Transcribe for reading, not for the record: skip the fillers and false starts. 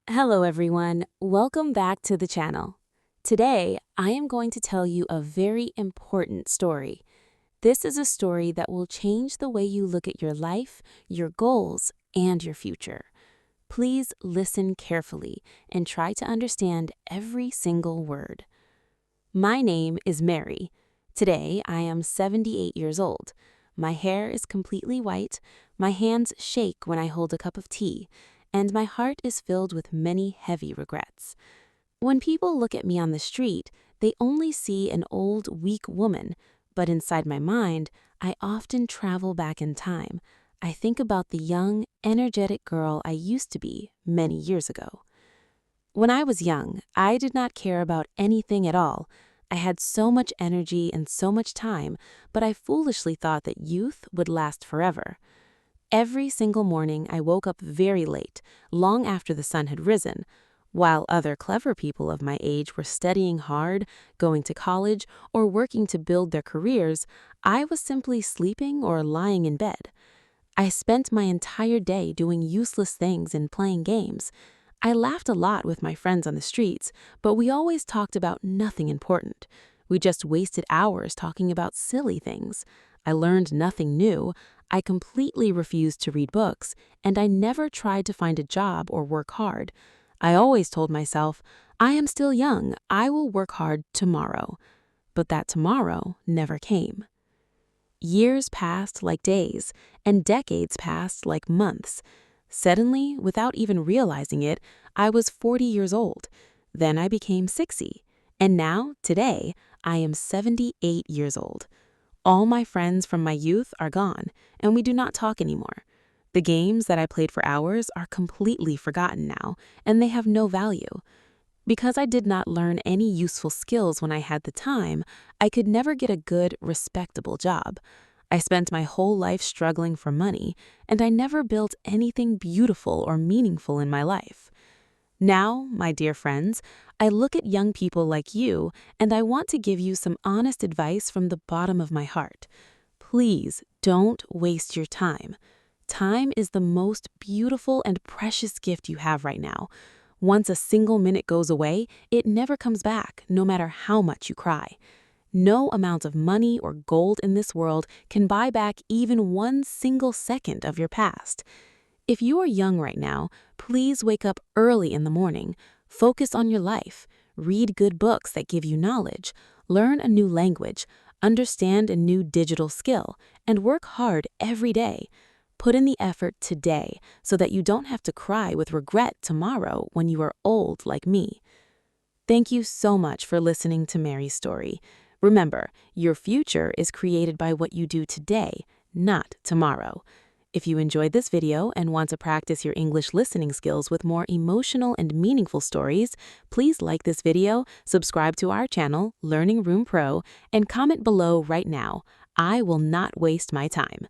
Hello everyone, welcome back to the channel. Today, I am going to tell you a very important story. This is a story that will change the way you look at your life, your goals, and your future. Please listen carefully and try to understand every single word. My name is Mary. Today, I am 78 years old. My hair is completely white, my hands shake when I hold a cup of tea, and my heart is filled with many heavy regrets. When people look at me on the street, they only see an old, weak woman, but inside my mind, I often travel back in time. I think about the young, energetic girl I used to be many years ago. When I was young, I did not care about anything at all. I had so much energy and so much time, but I foolishly thought that youth would last forever. Every single morning, I woke up very late, long after the sun had risen. While other clever people of my age were studying hard, going to college, or working to build their careers, I was simply sleeping or lying in bed. I spent my entire day doing useless things and playing games. I laughed a lot with my friends on the streets, but we always talked about nothing important. We just wasted hours talking about silly things. I learned nothing new. I completely refused to read books, and I never tried to find a job or work hard. I always told myself, I am still young, I will work hard tomorrow. But that tomorrow never came. Years passed like days, and decades passed like months. Suddenly, without even realizing it, I was 40 years old. Then I became 60. And now, today, I am 78 years old. All my friends from my youth are gone, and we do not talk anymore. The games that I played for hours are completely forgotten now, and they have no value. Because I did not learn any useful skills when I had the time, I could never get a good, respectable job. I spent my whole life struggling for money, and I never built anything beautiful or meaningful in my life. Now, my dear friends, I look at young people like you, and I want to give you some honest advice from the bottom of my heart. Please don't waste your time. Time is the most beautiful and precious gift you have right now. Once a single minute goes away, it never comes back, no matter how much you cry. No amount of money or gold in this world can buy back even one single second of your past. If you are young right now, please wake up early in the morning, focus on your life, read good books that give you knowledge, learn a new language, understand a new digital skill, and work hard every day. Put in the effort today so that you don't have to cry with regret tomorrow when you are old like me. Thank you so much for listening to Mary's story. Remember, your future is created by what you do today, not tomorrow. If you enjoyed this video and want to practice your English listening skills with more emotional and meaningful stories, please like this video, subscribe to our channel, Learning Room Pro, and comment below right now. I will not waste my time.